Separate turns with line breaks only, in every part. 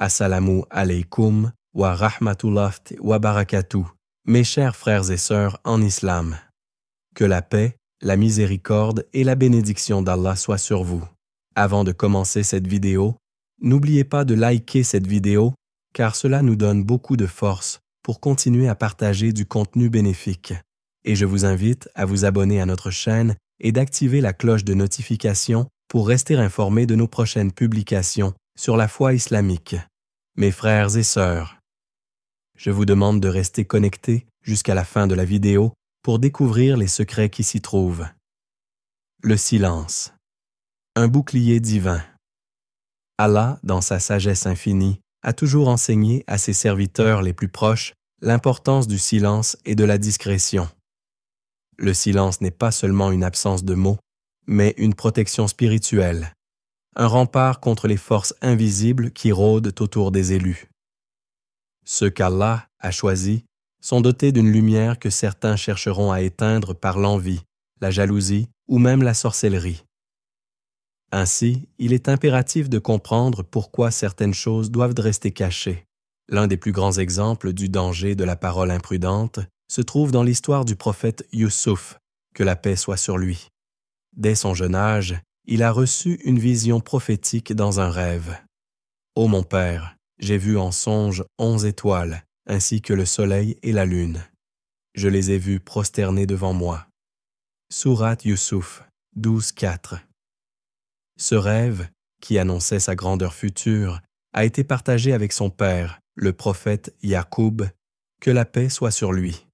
Assalamu alaikum wa rahmatullahi wa barakatuh, mes chers frères et sœurs en islam. Que la paix, la miséricorde et la bénédiction d'Allah soient sur vous. Avant de commencer cette vidéo, n'oubliez pas de liker cette vidéo car cela nous donne beaucoup de force pour continuer à partager du contenu bénéfique. Et je vous invite à vous abonner à notre chaîne et d'activer la cloche de notification pour rester informé de nos prochaines publications sur la foi islamique. Mes frères et sœurs, je vous demande de rester connectés jusqu'à la fin de la vidéo pour découvrir les secrets qui s'y trouvent. Le silence. Un bouclier divin. Allah, dans sa sagesse infinie, a toujours enseigné à ses serviteurs les plus proches l'importance du silence et de la discrétion. Le silence n'est pas seulement une absence de mots, mais une protection spirituelle, un rempart contre les forces invisibles qui rôdent autour des élus. Ceux qu'Allah a choisis sont dotés d'une lumière que certains chercheront à éteindre par l'envie, la jalousie ou même la sorcellerie. Ainsi, il est impératif de comprendre pourquoi certaines choses doivent rester cachées. L'un des plus grands exemples du danger de la parole imprudente se trouve dans l'histoire du prophète Youssouf, que la paix soit sur lui. Dès son jeune âge, il a reçu une vision prophétique dans un rêve. « Ô mon père, j'ai vu en songe 11 étoiles, ainsi que le soleil et la lune. Je les ai vues prosternées devant moi. » Sourate Youssouf 12:4. Ce rêve, qui annonçait sa grandeur future, a été partagé avec son père, le prophète Yacoub, que la paix soit sur lui.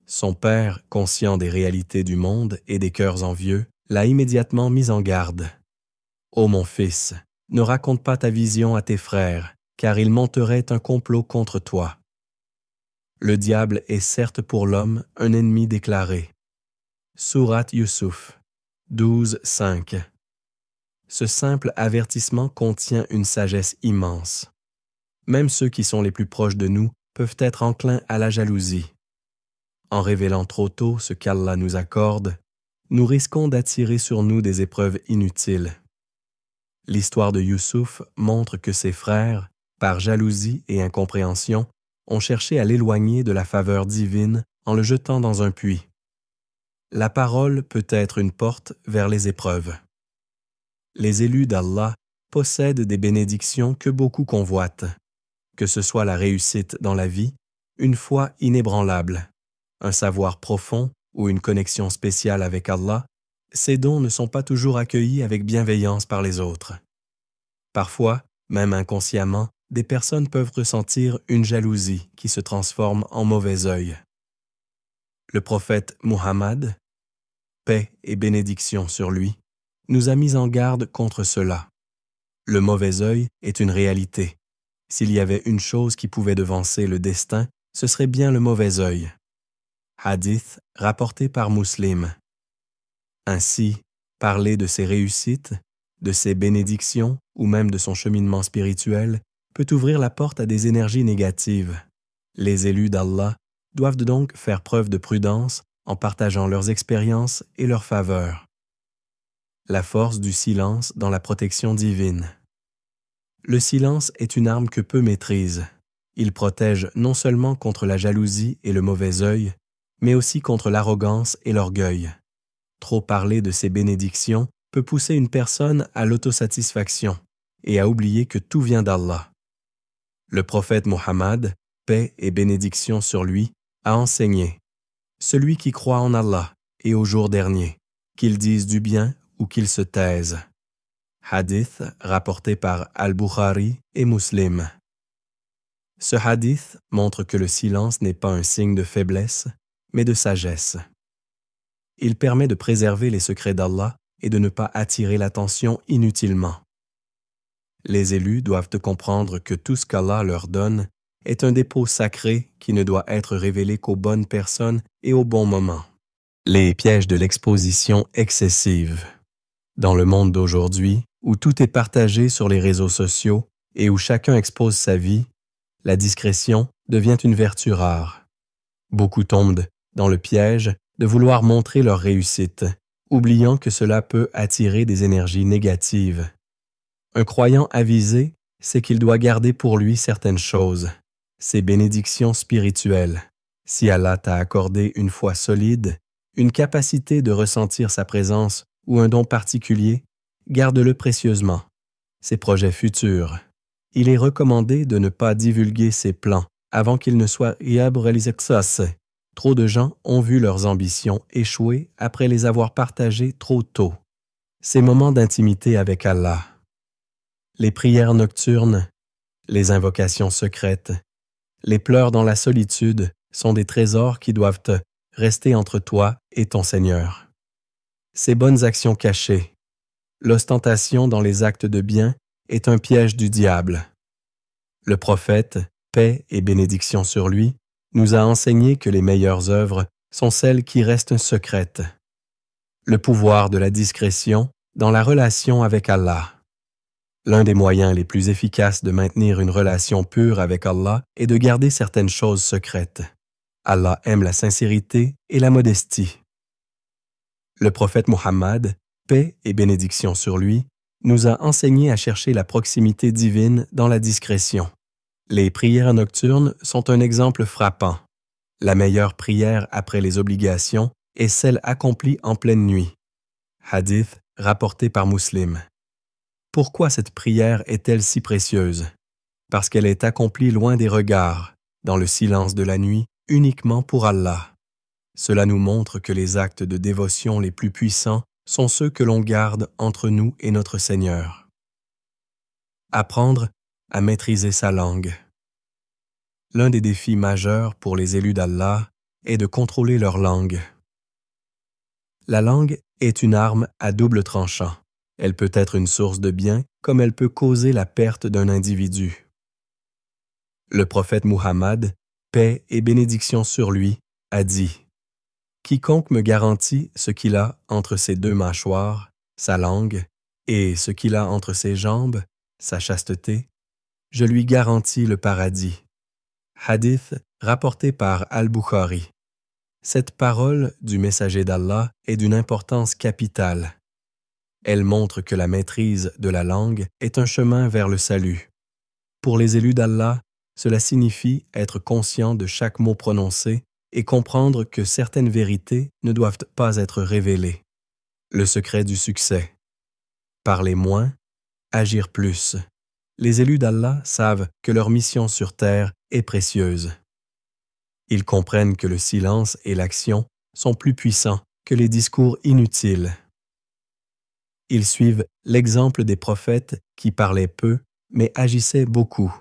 Son père, conscient des réalités du monde et des cœurs envieux, l'a immédiatement mis en garde. « Ô mon fils, ne raconte pas ta vision à tes frères, car ils monteraient un complot contre toi. Le diable est certes pour l'homme un ennemi déclaré. » Sourate Youssouf 12:5. Ce simple avertissement contient une sagesse immense. Même ceux qui sont les plus proches de nous peuvent être enclins à la jalousie. En révélant trop tôt ce qu'Allah nous accorde, nous risquons d'attirer sur nous des épreuves inutiles. L'histoire de Youssouf montre que ses frères, par jalousie et incompréhension, ont cherché à l'éloigner de la faveur divine en le jetant dans un puits. La parole peut être une porte vers les épreuves. Les élus d'Allah possèdent des bénédictions que beaucoup convoitent, que ce soit la réussite dans la vie, une foi inébranlable, un savoir profond ou une connexion spéciale avec Allah. Ces dons ne sont pas toujours accueillis avec bienveillance par les autres. Parfois, même inconsciemment, des personnes peuvent ressentir une jalousie qui se transforme en mauvais œil. Le prophète Muhammad, paix et bénédiction sur lui, nous a mis en garde contre cela. Le mauvais œil est une réalité. S'il y avait une chose qui pouvait devancer le destin, ce serait bien le mauvais œil. Hadith rapporté par Muslim. Ainsi, parler de ses réussites, de ses bénédictions ou même de son cheminement spirituel peut ouvrir la porte à des énergies négatives. Les élus d'Allah doivent donc faire preuve de prudence en partageant leurs expériences et leurs faveurs. La force du silence dans la protection divine. Le silence est une arme que peu maîtrisent. Il protège non seulement contre la jalousie et le mauvais œil, mais aussi contre l'arrogance et l'orgueil. Trop parler de ses bénédictions peut pousser une personne à l'autosatisfaction et à oublier que tout vient d'Allah. Le prophète Muhammad, paix et bénédiction sur lui, a enseigné « Celui qui croit en Allah et au jour dernier, qu'il dise du bien ou qu'il se taise. » Hadith rapporté par Al-Bukhari et Muslim. Ce hadith montre que le silence n'est pas un signe de faiblesse, mais de sagesse. Il permet de préserver les secrets d'Allah et de ne pas attirer l'attention inutilement. Les élus doivent comprendre que tout ce qu'Allah leur donne est un dépôt sacré qui ne doit être révélé qu'aux bonnes personnes et au bon moment. Les pièges de l'exposition excessive. Dans le monde d'aujourd'hui, où tout est partagé sur les réseaux sociaux et où chacun expose sa vie, la discrétion devient une vertu rare. Beaucoup tombent dans le piège de vouloir montrer leur réussite, oubliant que cela peut attirer des énergies négatives. Un croyant avisé c'est qu'il doit garder pour lui certaines choses, ses bénédictions spirituelles. Si Allah t'a accordé une foi solide, une capacité de ressentir sa présence ou un don particulier, garde-le précieusement. Ses projets futurs. Il est recommandé de ne pas divulguer ses plans avant qu'ils ne soient réalisés. Trop de gens ont vu leurs ambitions échouer après les avoir partagées trop tôt. Ces moments d'intimité avec Allah. Les prières nocturnes, les invocations secrètes, les pleurs dans la solitude sont des trésors qui doivent rester entre toi et ton Seigneur. Ces bonnes actions cachées. L'ostentation dans les actes de bien est un piège du diable. Le prophète, paix et bénédiction sur lui, nous a enseigné que les meilleures œuvres sont celles qui restent secrètes. Le pouvoir de la discrétion dans la relation avec Allah. L'un des moyens les plus efficaces de maintenir une relation pure avec Allah est de garder certaines choses secrètes. Allah aime la sincérité et la modestie. Le prophète Muhammad, paix et bénédiction sur lui, nous a enseigné à chercher la proximité divine dans la discrétion. Les prières nocturnes sont un exemple frappant. La meilleure prière après les obligations est celle accomplie en pleine nuit. Hadith rapporté par Muslim. Pourquoi cette prière est-elle si précieuse? Parce qu'elle est accomplie loin des regards, dans le silence de la nuit, uniquement pour Allah. Cela nous montre que les actes de dévotion les plus puissants sont ceux que l'on garde entre nous et notre Seigneur. Apprendre à maîtriser sa langue. L'un des défis majeurs pour les élus d'Allah est de contrôler leur langue. La langue est une arme à double tranchant. Elle peut être une source de bien comme elle peut causer la perte d'un individu. Le prophète Muhammad, paix et bénédiction sur lui, a dit « Quiconque me garantit ce qu'il a entre ses deux mâchoires, sa langue, et ce qu'il a entre ses jambes, sa chasteté, je lui garantis le paradis. » Hadith rapporté par Al-Bukhari. Cette parole du messager d'Allah est d'une importance capitale. Elle montre que la maîtrise de la langue est un chemin vers le salut. Pour les élus d'Allah, cela signifie être conscient de chaque mot prononcé et comprendre que certaines vérités ne doivent pas être révélées. Le secret du succès. Parler moins, agir plus. Les élus d'Allah savent que leur mission sur terre est précieuse. Ils comprennent que le silence et l'action sont plus puissants que les discours inutiles. Ils suivent l'exemple des prophètes qui parlaient peu mais agissaient beaucoup.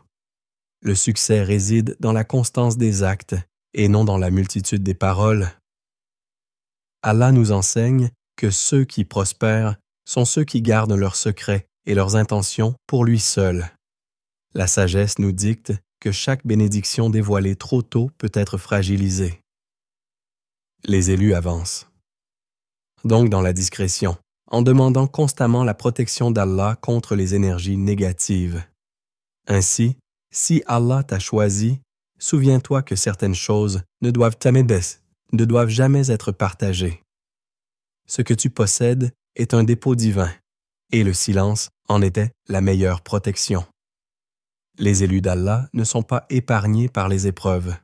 Le succès réside dans la constance des actes et non dans la multitude des paroles. Allah nous enseigne que ceux qui prospèrent sont ceux qui gardent leurs secrets et leurs intentions pour lui seul. La sagesse nous dicte que chaque bénédiction dévoilée trop tôt peut être fragilisée. Les élus avancent. Donc dans la discrétion, en demandant constamment la protection d'Allah contre les énergies négatives. Ainsi, si Allah t'a choisi, souviens-toi que certaines choses ne doivent jamais être partagées. Ce que tu possèdes est un dépôt divin, et le silence en était la meilleure protection. Les élus d'Allah ne sont pas épargnés par les épreuves.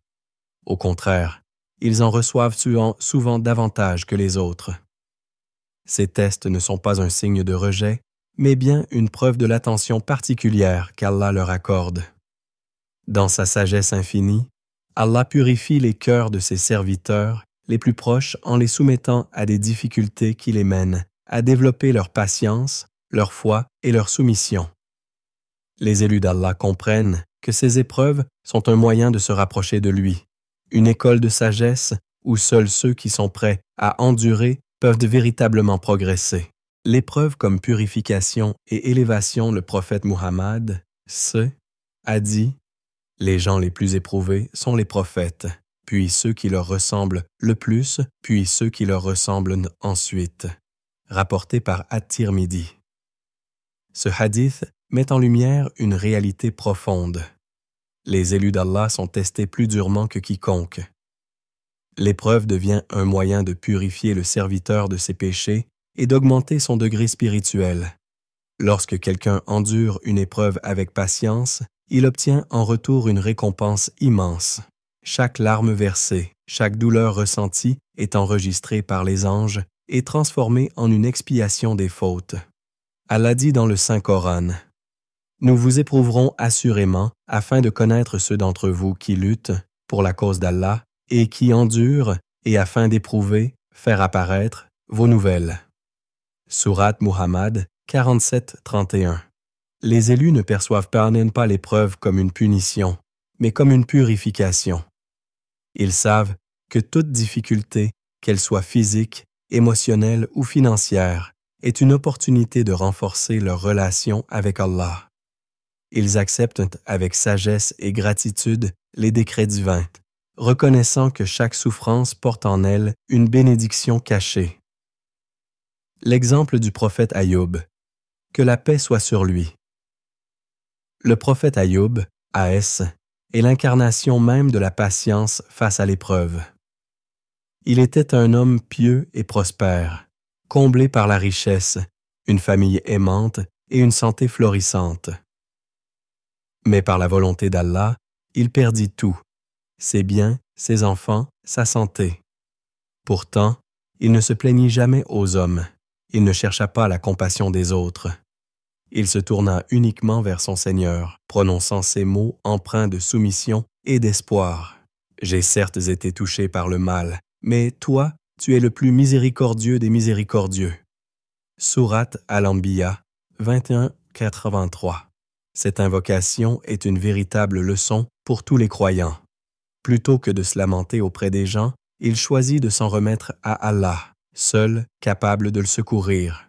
Au contraire, ils en reçoivent souvent davantage que les autres. Ces tests ne sont pas un signe de rejet, mais bien une preuve de l'attention particulière qu'Allah leur accorde. Dans sa sagesse infinie, Allah purifie les cœurs de ses serviteurs les plus proches en les soumettant à des difficultés qui les mènent à développer leur patience, leur foi et leur soumission. Les élus d'Allah comprennent que ces épreuves sont un moyen de se rapprocher de lui, une école de sagesse où seuls ceux qui sont prêts à endurer peuvent véritablement progresser. L'épreuve comme purification et élévation, le prophète Muhammad a dit « Les gens les plus éprouvés sont les prophètes, puis ceux qui leur ressemblent le plus, puis ceux qui leur ressemblent ensuite. » Rapporté par At-Tirmidhi. Ce hadith met en lumière une réalité profonde. Les élus d'Allah sont testés plus durement que quiconque. L'épreuve devient un moyen de purifier le serviteur de ses péchés et d'augmenter son degré spirituel. Lorsque quelqu'un endure une épreuve avec patience, il obtient en retour une récompense immense. Chaque larme versée, chaque douleur ressentie est enregistrée par les anges et transformée en une expiation des fautes. Allah dit dans le Saint-Coran: « Nous vous éprouverons assurément afin de connaître ceux d'entre vous qui luttent pour la cause d'Allah et qui endurent et afin d'éprouver, faire apparaître vos nouvelles. » Sourate Muhammad 47-31. Les élus ne perçoivent pas l'épreuve comme une punition, mais comme une purification. Ils savent que toute difficulté, qu'elle soit physique, émotionnelle ou financière, est une opportunité de renforcer leur relation avec Allah. Ils acceptent avec sagesse et gratitude les décrets divins, reconnaissant que chaque souffrance porte en elle une bénédiction cachée. L'exemple du prophète Ayoub. Que la paix soit sur lui. Le prophète Ayoub, A.S., est l'incarnation même de la patience face à l'épreuve. Il était un homme pieux et prospère, comblé par la richesse, une famille aimante et une santé florissante. Mais par la volonté d'Allah, il perdit tout, ses biens, ses enfants, sa santé. Pourtant, il ne se plaignit jamais aux hommes, il ne chercha pas la compassion des autres. Il se tourna uniquement vers son Seigneur, prononçant ces mots empreints de soumission et d'espoir. « J'ai certes été touché par le mal, mais toi, tu es le plus miséricordieux des miséricordieux. » Sourate Al-Anbiya 21-83. Cette invocation est une véritable leçon pour tous les croyants. Plutôt que de se lamenter auprès des gens, il choisit de s'en remettre à Allah, seul capable de le secourir.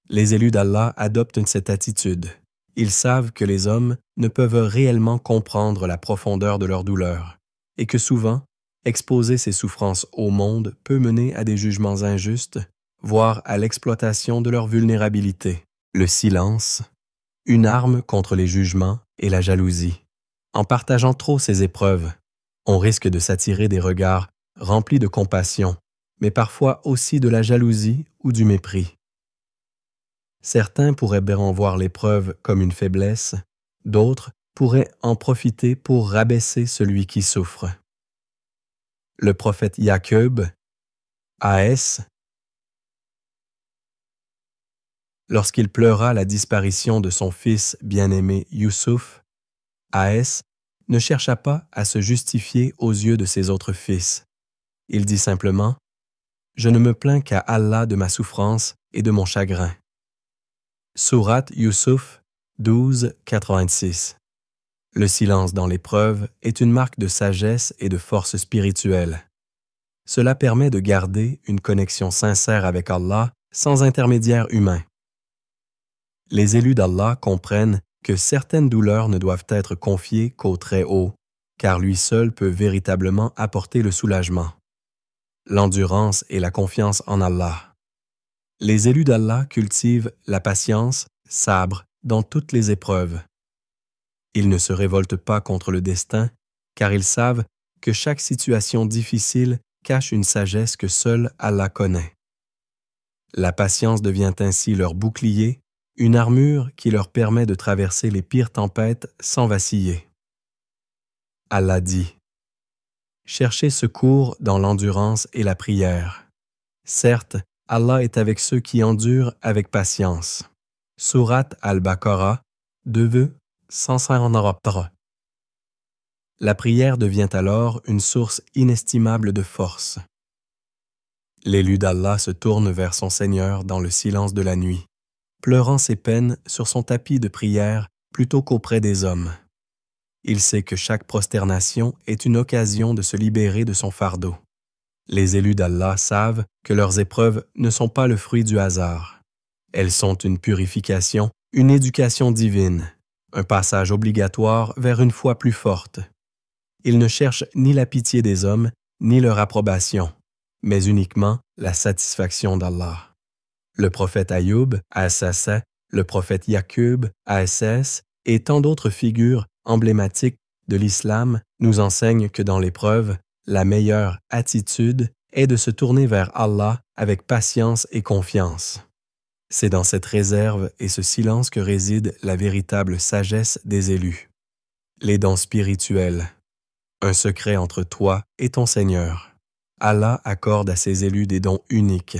Les élus d'Allah adoptent cette attitude. Ils savent que les hommes ne peuvent réellement comprendre la profondeur de leur douleur et que souvent, exposer ces souffrances au monde peut mener à des jugements injustes, voire à l'exploitation de leur vulnérabilité. Le silence, une arme contre les jugements et la jalousie. En partageant trop ces épreuves, on risque de s'attirer des regards remplis de compassion, mais parfois aussi de la jalousie ou du mépris. Certains pourraient bien voir l'épreuve comme une faiblesse, d'autres pourraient en profiter pour rabaisser celui qui souffre. Le prophète Yaqub, A.S., lorsqu'il pleura la disparition de son fils bien-aimé Youssouf, A.S., ne chercha pas à se justifier aux yeux de ses autres fils. Il dit simplement: « Je ne me plains qu'à Allah de ma souffrance et de mon chagrin. » Sourate Youssouf 12-86. Le silence dans l'épreuve est une marque de sagesse et de force spirituelle. Cela permet de garder une connexion sincère avec Allah sans intermédiaire humain. Les élus d'Allah comprennent que certaines douleurs ne doivent être confiées qu'au Très-Haut, car lui seul peut véritablement apporter le soulagement. L'endurance et la confiance en Allah. Les élus d'Allah cultivent la patience, sabre, dans toutes les épreuves. Ils ne se révoltent pas contre le destin, car ils savent que chaque situation difficile cache une sagesse que seul Allah connaît. La patience devient ainsi leur bouclier, une armure qui leur permet de traverser les pires tempêtes sans vaciller. Allah dit: « Cherchez secours dans l'endurance et la prière. Certes, Allah est avec ceux qui endurent avec patience. » Sourate Al-Baqarah 2-153. La prière devient alors une source inestimable de force. L'élu d'Allah se tourne vers son Seigneur dans le silence de la nuit, pleurant ses peines sur son tapis de prière plutôt qu'auprès des hommes. Il sait que chaque prosternation est une occasion de se libérer de son fardeau. Les élus d'Allah savent que leurs épreuves ne sont pas le fruit du hasard. Elles sont une purification, une éducation divine, un passage obligatoire vers une foi plus forte. Ils ne cherchent ni la pitié des hommes, ni leur approbation, mais uniquement la satisfaction d'Allah. Le prophète Ayoub, A.S., le prophète Yaqub, A.S., et tant d'autres figures emblématiques de l'islam nous enseignent que dans l'épreuve, la meilleure attitude est de se tourner vers Allah avec patience et confiance. C'est dans cette réserve et ce silence que réside la véritable sagesse des élus. Les dons spirituels. Un secret entre toi et ton Seigneur. Allah accorde à ses élus des dons uniques,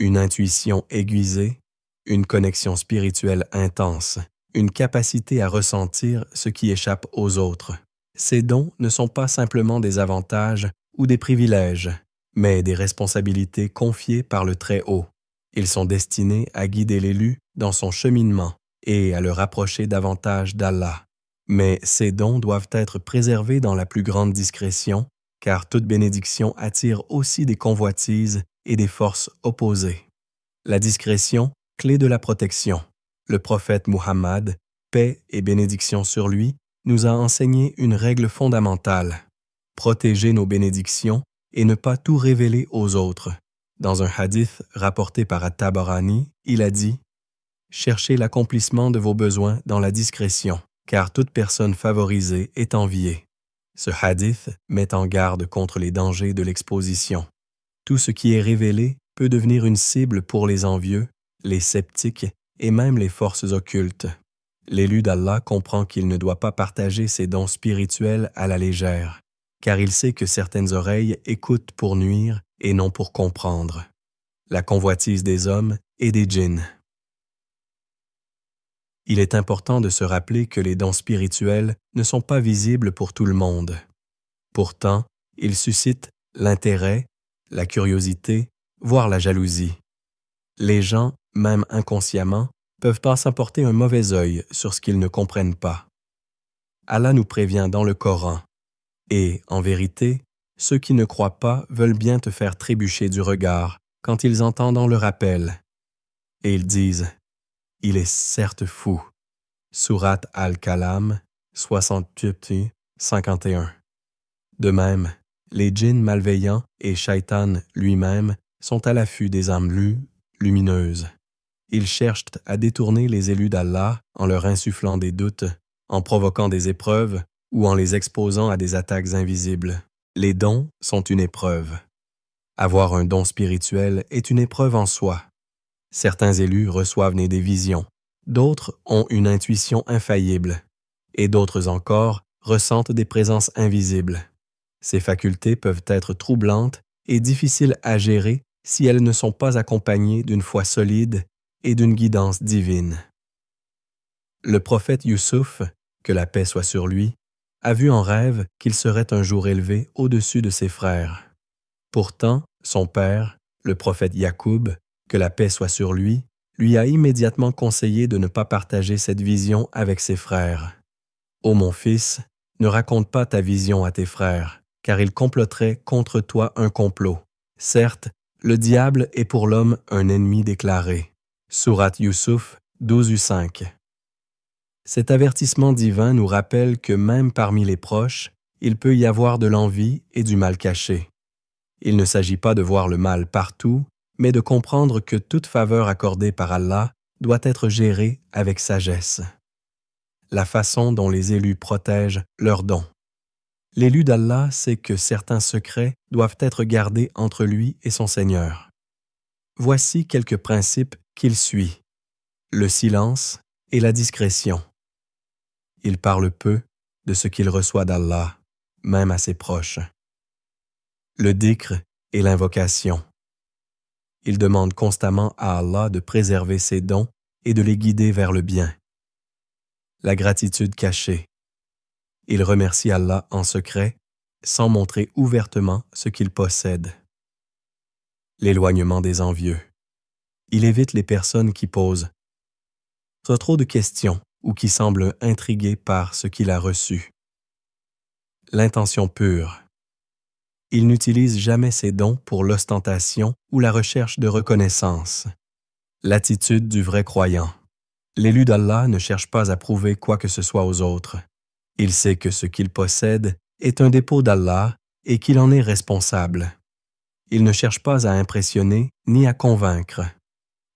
une intuition aiguisée, une connexion spirituelle intense, une capacité à ressentir ce qui échappe aux autres. Ces dons ne sont pas simplement des avantages ou des privilèges, mais des responsabilités confiées par le Très-Haut. Ils sont destinés à guider l'élu dans son cheminement et à le rapprocher davantage d'Allah. Mais ces dons doivent être préservés dans la plus grande discrétion, car toute bénédiction attire aussi des convoitises et des forces opposées. La discrétion, clé de la protection. Le prophète Muhammad, paix et bénédiction sur lui, nous a enseigné une règle fondamentale. Protéger nos bénédictions et ne pas tout révéler aux autres. Dans un hadith rapporté par At-Tabarani, il a dit « Cherchez l'accomplissement de vos besoins dans la discrétion, car toute personne favorisée est enviée. » Ce hadith met en garde contre les dangers de l'exposition. Tout ce qui est révélé peut devenir une cible pour les envieux, les sceptiques et même les forces occultes. L'élu d'Allah comprend qu'il ne doit pas partager ses dons spirituels à la légère, car il sait que certaines oreilles écoutent pour nuire et non pour comprendre. La convoitise des hommes et des djinns. Il est important de se rappeler que les dons spirituels ne sont pas visibles pour tout le monde. Pourtant, ils suscitent l'intérêt, la curiosité, voire la jalousie. Les gens, même inconsciemment, peuvent passer porter un mauvais œil sur ce qu'ils ne comprennent pas. Allah nous prévient dans le Coran. Et, en vérité, ceux qui ne croient pas veulent bien te faire trébucher du regard quand ils entendent le rappel. Et ils disent « Il est certes fou ». Sourate Al-Kalam, 68-51. De même, les djinns malveillants et Shaitan lui-même sont à l'affût des âmes lumineuses. Ils cherchent à détourner les élus d'Allah en leur insufflant des doutes, en provoquant des épreuves ou en les exposant à des attaques invisibles. Les dons sont une épreuve. Avoir un don spirituel est une épreuve en soi. Certains élus reçoivent des visions, d'autres ont une intuition infaillible, et d'autres encore ressentent des présences invisibles. Ces facultés peuvent être troublantes et difficiles à gérer si elles ne sont pas accompagnées d'une foi solide et d'une guidance divine. Le prophète Youssouf, que la paix soit sur lui, a vu en rêve qu'il serait un jour élevé au-dessus de ses frères. Pourtant, son père, le prophète Yacoub, que la paix soit sur lui a immédiatement conseillé de ne pas partager cette vision avec ses frères. « Ô mon fils, ne raconte pas ta vision à tes frères, car ils comploteraient contre toi un complot. Certes, le diable est pour l'homme un ennemi déclaré. » Sourate Youssouf 12:5. Cet avertissement divin nous rappelle que même parmi les proches, il peut y avoir de l'envie et du mal caché. Il ne s'agit pas de voir le mal partout, mais de comprendre que toute faveur accordée par Allah doit être gérée avec sagesse. La façon dont les élus protègent leurs dons. L'élu d'Allah sait que certains secrets doivent être gardés entre lui et son Seigneur. Voici quelques principes qu'il suit. Le silence et la discrétion. Il parle peu de ce qu'il reçoit d'Allah, même à ses proches. Le dhikr et l'invocation. Il demande constamment à Allah de préserver ses dons et de les guider vers le bien. La gratitude cachée. Il remercie Allah en secret, sans montrer ouvertement ce qu'il possède. L'éloignement des envieux. Il évite les personnes qui posent trop de questions ou qui semblent intriguées par ce qu'il a reçu. L'intention pure. Il n'utilise jamais ses dons pour l'ostentation ou la recherche de reconnaissance. L'attitude du vrai croyant. L'élu d'Allah ne cherche pas à prouver quoi que ce soit aux autres. Il sait que ce qu'il possède est un dépôt d'Allah et qu'il en est responsable. Il ne cherche pas à impressionner ni à convaincre.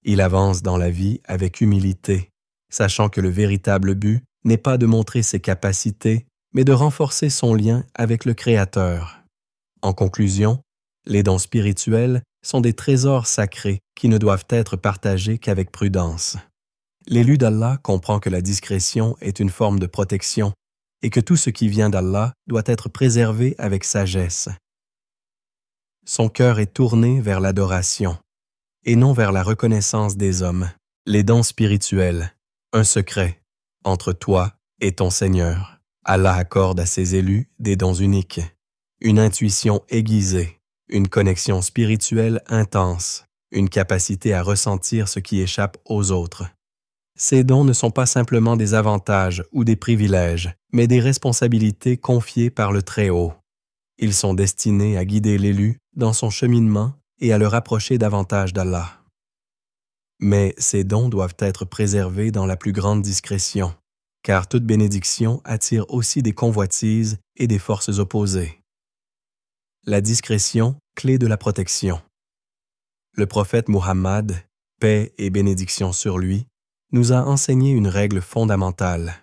Il avance dans la vie avec humilité, sachant que le véritable but n'est pas de montrer ses capacités, mais de renforcer son lien avec le Créateur. En conclusion, les dons spirituels sont des trésors sacrés qui ne doivent être partagés qu'avec prudence. L'élu d'Allah comprend que la discrétion est une forme de protection et que tout ce qui vient d'Allah doit être préservé avec sagesse. Son cœur est tourné vers l'adoration et non vers la reconnaissance des hommes. Les dons spirituels, un secret entre toi et ton Seigneur. Allah accorde à ses élus des dons uniques, une intuition aiguisée, une connexion spirituelle intense, une capacité à ressentir ce qui échappe aux autres. Ces dons ne sont pas simplement des avantages ou des privilèges, mais des responsabilités confiées par le Très-Haut. Ils sont destinés à guider l'élu dans son cheminement et à le rapprocher davantage d'Allah. Mais ces dons doivent être préservés dans la plus grande discrétion, car toute bénédiction attire aussi des convoitises et des forces opposées. La discrétion, clé de la protection. Le prophète Muhammad, paix et bénédiction sur lui, nous a enseigné une règle fondamentale.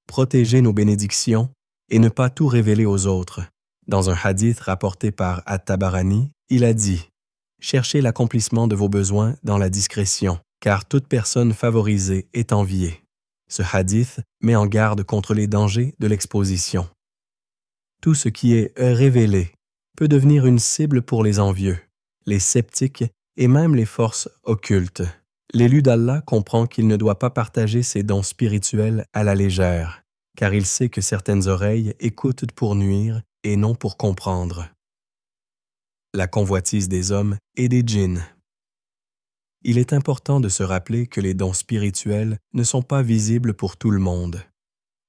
Protéger nos bénédictions et ne pas tout révéler aux autres. Dans un hadith rapporté par At-Tabarani, il a dit « Cherchez l'accomplissement de vos besoins dans la discrétion, car toute personne favorisée est enviée. » Ce hadith met en garde contre les dangers de l'exposition. Tout ce qui est révélé peut devenir une cible pour les envieux, les sceptiques et même les forces occultes. L'élu d'Allah comprend qu'il ne doit pas partager ses dons spirituels à la légère, car il sait que certaines oreilles écoutent pour nuire et non pour comprendre. La convoitise des hommes et des djinns. Il est important de se rappeler que les dons spirituels ne sont pas visibles pour tout le monde.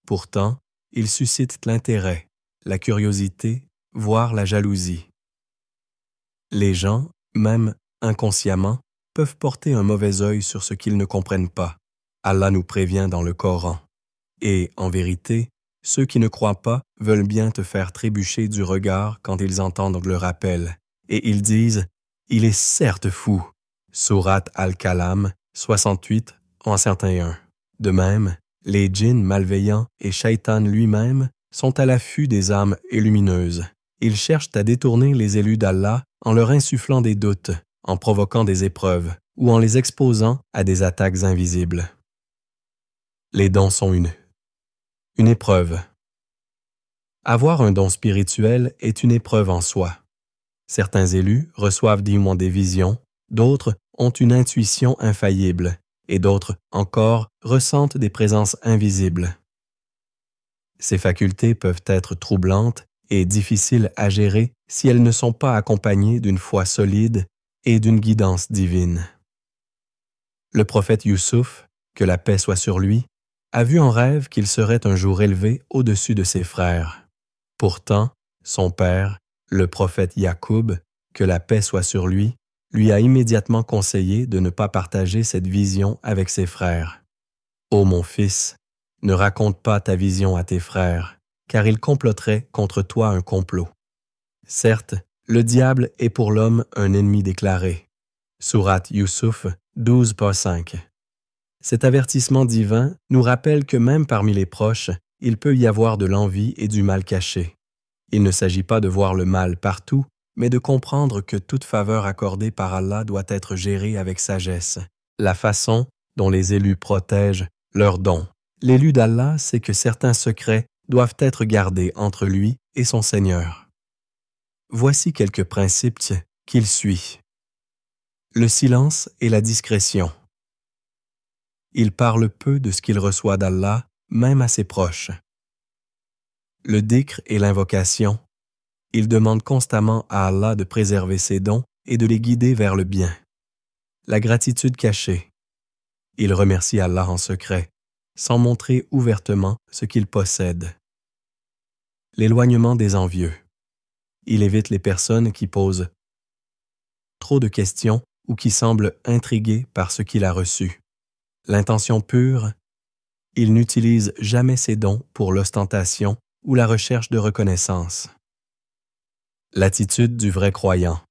Pourtant, ils suscitent l'intérêt, la curiosité, voire la jalousie. Les gens, même inconsciemment, peuvent porter un mauvais œil sur ce qu'ils ne comprennent pas. Allah nous prévient dans le Coran. Et, en vérité, ceux qui ne croient pas veulent bien te faire trébucher du regard quand ils entendent le rappel. Et ils disent « Il est certes fou ». Sourate Al-Kalam 68 en 101. De même, les djinns malveillants et Shaitan lui-même sont à l'affût des âmes lumineuses. Ils cherchent à détourner les élus d'Allah en leur insufflant des doutes, en provoquant des épreuves ou en les exposant à des attaques invisibles. Les dons sont une épreuve. Avoir un don spirituel est une épreuve en soi. Certains élus reçoivent dignement des visions, d'autres ont une intuition infaillible, et d'autres encore ressentent des présences invisibles. Ces facultés peuvent être troublantes et difficiles à gérer si elles ne sont pas accompagnées d'une foi solide et d'une guidance divine. Le prophète Youssouf, que la paix soit sur lui, a vu en rêve qu'il serait un jour élevé au-dessus de ses frères. Pourtant, son père, le prophète Yacoub, que la paix soit sur lui a immédiatement conseillé de ne pas partager cette vision avec ses frères. « Ô mon fils, ne raconte pas ta vision à tes frères, car ils comploteraient contre toi un complot. Certes, le diable est pour l'homme un ennemi déclaré. » Sourate Youssouf 12.5. Cet avertissement divin nous rappelle que même parmi les proches, il peut y avoir de l'envie et du mal caché. Il ne s'agit pas de voir le mal partout, mais de comprendre que toute faveur accordée par Allah doit être gérée avec sagesse. La façon dont les élus protègent leurs dons. L'élu d'Allah sait que certains secrets doivent être gardés entre lui et son Seigneur. Voici quelques principes qu'il suit. Le silence et la discrétion. Il parle peu de ce qu'il reçoit d'Allah, même à ses proches. Le dhikr et l'invocation. Il demande constamment à Allah de préserver ses dons et de les guider vers le bien. La gratitude cachée. Il remercie Allah en secret, sans montrer ouvertement ce qu'il possède. L'éloignement des envieux. Il évite les personnes qui posent trop de questions ou qui semblent intriguées par ce qu'il a reçu. L'intention pure. Il n'utilise jamais ses dons pour l'ostentation ou la recherche de reconnaissance. L'attitude du vrai croyant.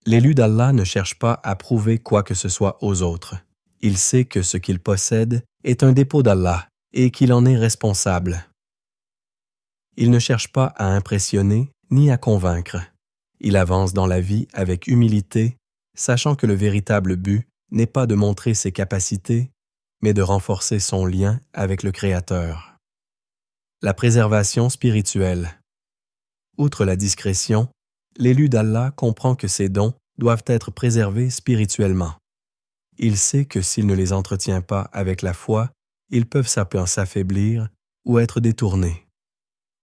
L'élu d'Allah ne cherche pas à prouver quoi que ce soit aux autres. Il sait que ce qu'il possède est un dépôt d'Allah et qu'il en est responsable. Il ne cherche pas à impressionner ni à convaincre. Il avance dans la vie avec humilité, sachant que le véritable but n'est pas de montrer ses capacités, mais de renforcer son lien avec le Créateur. La préservation spirituelle. Outre la discrétion, l'élu d'Allah comprend que ses dons doivent être préservés spirituellement. Il sait que s'il ne les entretient pas avec la foi, ils peuvent s'affaiblir ou être détournés.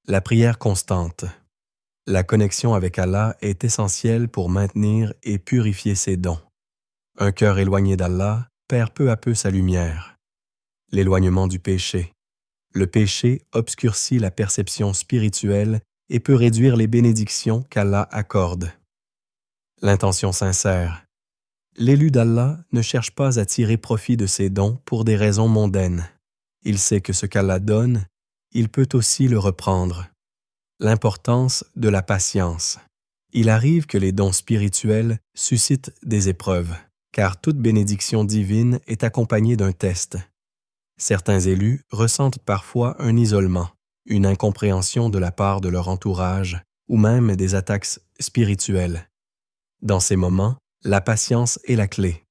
La prière constante. La connexion avec Allah est essentielle pour maintenir et purifier ses dons. Un cœur éloigné d'Allah perd peu à peu sa lumière. L'éloignement du péché. Le péché obscurcit la perception spirituelle et peut réduire les bénédictions qu'Allah accorde. L'intention sincère. L'élu d'Allah ne cherche pas à tirer profit de ses dons pour des raisons mondaines. Il sait que ce qu'Allah donne, il peut aussi le reprendre. L'importance de la patience. Il arrive que les dons spirituels suscitent des épreuves, car toute bénédiction divine est accompagnée d'un test. Certains élus ressentent parfois un isolement, une incompréhension de la part de leur entourage ou même des attaques spirituelles. Dans ces moments, la patience est la clé.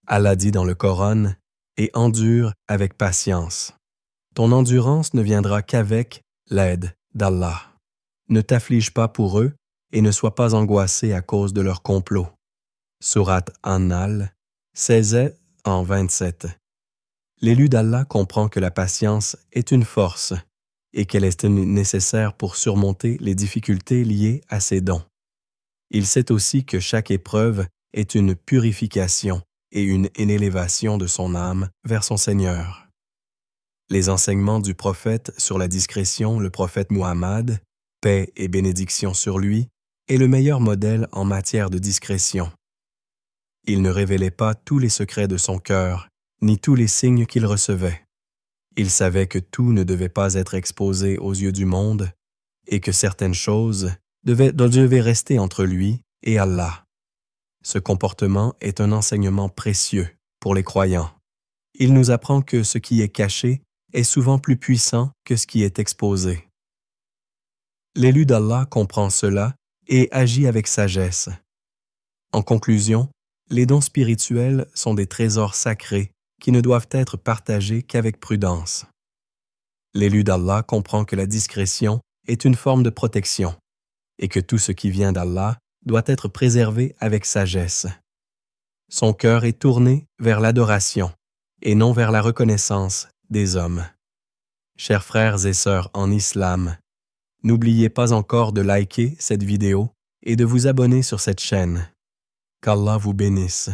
Allah dit dans le Coran « Et endure avec patience ». Ton endurance ne viendra qu'avec l'aide d'Allah. Ne t'afflige pas pour eux et ne sois pas angoissé à cause de leur complot. Sourate An-Nahl, 16-27. L'élu d'Allah comprend que la patience est une force et qu'elle est nécessaire pour surmonter les difficultés liées à ses dons. Il sait aussi que chaque épreuve est une purification et une élévation de son âme vers son Seigneur. Les enseignements du prophète sur la discrétion, le prophète Muhammad, paix et bénédiction sur lui, est le meilleur modèle en matière de discrétion. Il ne révélait pas tous les secrets de son cœur, ni tous les signes qu'il recevait. Il savait que tout ne devait pas être exposé aux yeux du monde et que certaines choses devaient rester entre lui et Allah. Ce comportement est un enseignement précieux pour les croyants. Il nous apprend que ce qui est caché est souvent plus puissant que ce qui est exposé. L'élu d'Allah comprend cela et agit avec sagesse. En conclusion, les dons spirituels sont des trésors sacrés qui ne doivent être partagés qu'avec prudence. L'élu d'Allah comprend que la discrétion est une forme de protection et que tout ce qui vient d'Allah doit être préservé avec sagesse. Son cœur est tourné vers l'adoration et non vers la reconnaissance des hommes. Chers frères et sœurs en islam, n'oubliez pas encore de liker cette vidéo et de vous abonner sur cette chaîne. Qu'Allah vous bénisse.